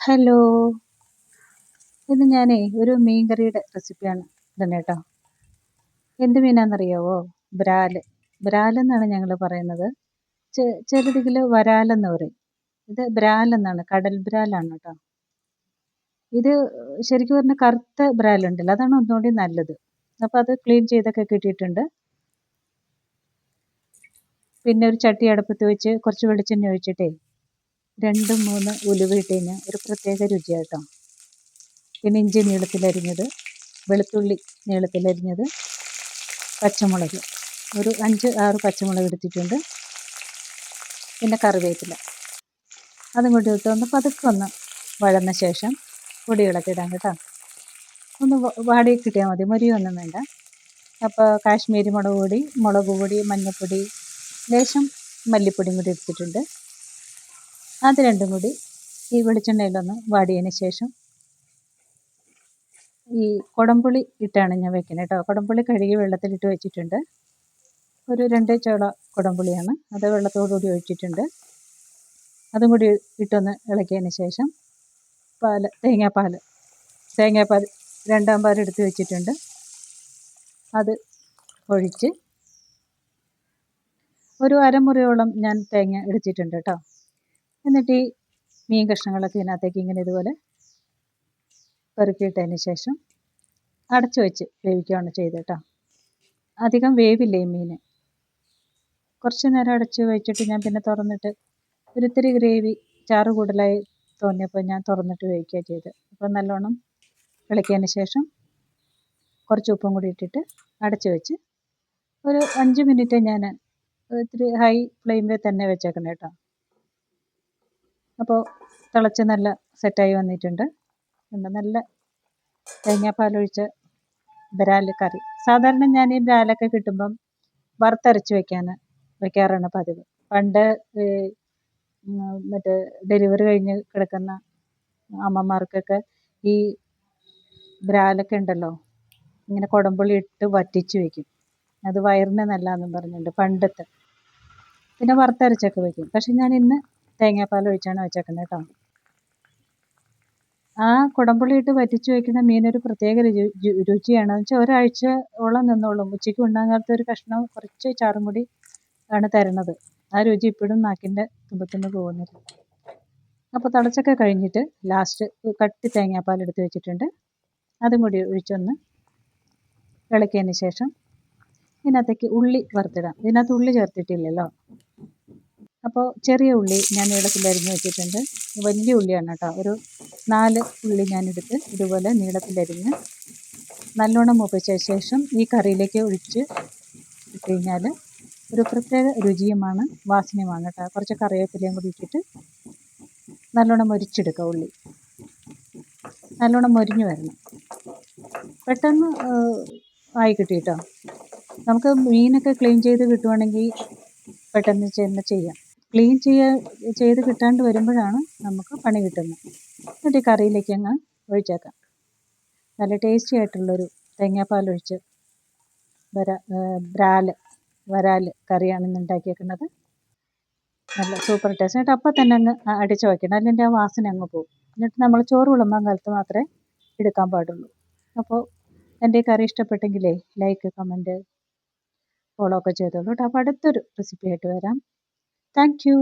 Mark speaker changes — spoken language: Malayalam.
Speaker 1: ഹലോ. ഇന്ന് ഞാനേ ഒരു മീൻ കറിയുടെ റെസിപ്പിയാണ് ഇടുന്നത് കേട്ടോ. എന്ത് മീനാണെന്നറിയാവോ? ബ്രാല്. ബ്രാലെന്നാണ് ഞങ്ങൾ പറയുന്നത്. ചിലതിൽ വരാലെന്ന് പറയും. ഇത് ബ്രാലെന്നാണ്, കടൽ ബ്രാലാണ് കേട്ടോ. ഇത് ശരിക്കും പറഞ്ഞാൽ കറുത്ത ബ്രാലുണ്ടല്ലോ, അതാണ് ഒന്നുകൂടി നല്ലത്. അപ്പോൾ അത് ക്ലീൻ ചെയ്തൊക്കെ കിട്ടിയിട്ടുണ്ട്. പിന്നെ ഒരു ചട്ടി അടുപ്പത്ത് വെച്ച് കുറച്ച് വെളിച്ചെണ്ണ ഒഴിച്ചിട്ടേ 2-3 ഉലുവ ഇട്ട് കഴിഞ്ഞാൽ ഒരു പ്രത്യേക രുചിയാട്ടോ. പിന്നെ ഇഞ്ചി നീളത്തിലരിഞ്ഞത്, വെളുത്തുള്ളി നീളത്തിലരിഞ്ഞത്, പച്ചമുളക് ഒരു 5-6 പച്ചമുളക് എടുത്തിട്ടുണ്ട്. പിന്നെ കറിവേപ്പില അതും കൂടി ഇട്ടൊന്ന് പതുക്കെ ഒന്ന് വഴന്ന ശേഷം പൊടികളൊക്കെ ഇടാം കേട്ടോ. ഒന്ന് വാടി കിട്ടിയാൽ മതി, മൊരിയൊന്നും വേണ്ട. അപ്പോൾ കാശ്മീരി മുളക് പൊടി, മഞ്ഞൾപ്പൊടി, ലേശം മല്ലിപ്പൊടിയും കൂടി എടുത്തിട്ടുണ്ട്. അത് രണ്ടും കൂടി ഈ വെളിച്ചെണ്ണയിലൊന്ന് വാടിയതിന് ശേഷം ഈ കുടംപുളി ഇട്ടാണ് ഞാൻ വെക്കുന്നത് കേട്ടോ. കുടംപുളി കഴുകി വെള്ളത്തിലിട്ട് വെച്ചിട്ടുണ്ട്. ഒരു 2 ചോള കുടംപുളിയാണ്, അത് വെള്ളത്തോടുകൂടി ഒഴിച്ചിട്ടുണ്ട്. അതും കൂടി ഇട്ടൊന്ന് ഇളക്കിയതിന് ശേഷം തേങ്ങാപ്പാൽ 2 പാൽ എടുത്ത് വെച്ചിട്ടുണ്ട്. അത് ഒഴിച്ച് ഒരു അരമുറിയോളം ഞാൻ തേങ്ങ എടുത്തിട്ടുണ്ട് കേട്ടോ. എന്നിട്ട് ഈ മീൻ കഷ്ണങ്ങളൊക്കെ ഇതിനകത്തേക്ക് ഇങ്ങനെ ഇതുപോലെ പെറുക്കിയിട്ടതിന് ശേഷം അടച്ചു വെച്ച് വേവിക്കുകയാണ് ചെയ്തത് കേട്ടോ. അധികം വേവില്ല ഈ മീൻ. കുറച്ച് നേരം അടച്ച് വെച്ചിട്ട് ഞാൻ പിന്നെ തുറന്നിട്ട് ഒരിത്തിരി ഗ്രേവി ചാറ് കൂടുതലായി തോന്നിയപ്പോൾ ഞാൻ തുറന്നിട്ട് വേവിക്കുക ചെയ്ത്. അപ്പോൾ നല്ലോണം ഇളക്കിയതിന് ശേഷം കുറച്ച് ഉപ്പും കൂടി ഇട്ടിട്ട് അടച്ച് വെച്ച് ഒരു 5 മിനിറ്റ് ഞാൻ ഇത്തിരി ഹൈ ഫ്ലെയിമിൽ തന്നെ വെച്ചേക്കണം കേട്ടോ. അപ്പോൾ തിളച്ച് നല്ല സെറ്റായി വന്നിട്ടുണ്ട്. നല്ല തേങ്ങാപ്പാലൊഴിച്ച് ബ്രാല് കറി. സാധാരണ ഞാൻ ഈ ബ്രാലൊക്കെ കിട്ടുമ്പം വറുത്തരച്ച് വെക്കാറാണ് പതിവ്. പണ്ട് മറ്റേ ഡെലിവറി കഴിഞ്ഞ് കിടക്കുന്ന അമ്മമാർക്കൊക്കെ ഈ ബ്രാലൊക്കെ ഉണ്ടല്ലോ ഇങ്ങനെ കുടംപുളി ഇട്ട് വറ്റിച്ച് വെക്കും. അത് വയറിന് നല്ലതാണെന്നും പറഞ്ഞിട്ടുണ്ട് പണ്ടത്തെ. പിന്നെ വറുത്തരച്ചൊക്കെ വെക്കും. പക്ഷെ ഞാൻ ഇന്ന് തേങ്ങാപ്പാൽ ഒഴിച്ചാണ് വെച്ചേക്കുന്നത് കേട്ടോ. ആ കുടംപുളി ഇട്ട് വറ്റിച്ച് വയ്ക്കുന്ന മീനൊരു പ്രത്യേക രുചിയാണ്. എന്ന് വെച്ചാൽ ഒരാഴ്ചയോളം നിന്നോളും. ഉച്ചയ്ക്ക് ഉണ്ടാകാത്ത ഒരു കഷ്ണം കുറച്ച് ചാറും കൂടി ആണ് തരുന്നത്. ആ രുചി ഇപ്പോഴും നാക്കിൻ്റെ തുമ്പത്തുനിന്ന് പോകുന്നില്ല. അപ്പോൾ തിളച്ചൊക്കെ കഴിഞ്ഞിട്ട് ലാസ്റ്റ് കട്ടി തേങ്ങാപ്പാൽ എടുത്ത് വെച്ചിട്ടുണ്ട്. അതും കൂടി ഒഴിച്ചൊന്ന് ഇളക്കിയതിന് ശേഷം ഇതിനകത്തേക്ക് ഉള്ളി വറുത്തിടാം. ഇതിനകത്ത് ഉള്ളി ചേർത്തിട്ടില്ലല്ലോ. അപ്പോൾ ചെറിയ ഉള്ളി ഞാൻ നീളത്തിലരിഞ്ഞ് വെച്ചിട്ടുണ്ട്. വലിയ ഉള്ളിയാണ് കേട്ടോ. ഒരു 4 ഉള്ളി ഞാനെടുത്ത് ഇതുപോലെ നീളത്തിലരിഞ്ഞ് നല്ലോണം മൂപ്പിച്ച ശേഷം ഈ കറിയിലേക്ക് ഒഴിച്ച് ഇട്ട് കഴിഞ്ഞാൽ ഒരു പ്രത്യേക രുചിയുമാണ് വാസനയുമാണ് കേട്ടോ. കുറച്ച് കറിവേപ്പിലയും കൂടി ഇട്ടിട്ട് നല്ലോണം മൊരിച്ചെടുക്കുക. ഉള്ളി നല്ലോണം മൊരിഞ്ഞ് വരണം. പെട്ടെന്ന് ആയി കിട്ടി കേട്ടോ. നമുക്ക് മീനൊക്കെ ക്ലീൻ ചെയ്ത് കിട്ടുവാണെങ്കിൽ പെട്ടെന്ന് തന്നെ ചെയ്യാം. ക്ലീൻ ചെയ്ത് കിട്ടാണ്ട് വരുമ്പോഴാണ് നമുക്ക് പണി കിട്ടുന്നത്. എന്നിട്ട് ഈ കറിയിലേക്ക് അങ്ങ് ഒഴിച്ചേക്കാം. നല്ല ടേസ്റ്റി ആയിട്ടുള്ളൊരു തേങ്ങാപ്പാലൊഴിച്ച് വരാൽ കറിയാണ് ഇന്ന് ഉണ്ടാക്കിയേക്കുന്നത്. നല്ല സൂപ്പർ ടേസ്റ്റ്. എന്നിട്ട് അപ്പം തന്നെ അങ്ങ് അടിച്ച് വയ്ക്കണം, അല്ലെങ്കിൽ ആ വാസന അങ്ങ് പോകും. എന്നിട്ട് നമ്മൾ ചോറ് വിളമ്പാൻ കാലത്ത് മാത്രമേ എടുക്കാൻ പാടുള്ളൂ. അപ്പോൾ എൻ്റെ ഈ കറി ഇഷ്ടപ്പെട്ടെങ്കിലേ ലൈക്ക്, കമൻറ്റ്, ഫോളോ ഒക്കെ ചെയ്തോളൂ കേട്ടോ. അപ്പോൾ അടുത്തൊരു റെസിപ്പി ആയിട്ട് വരാം. Thank you.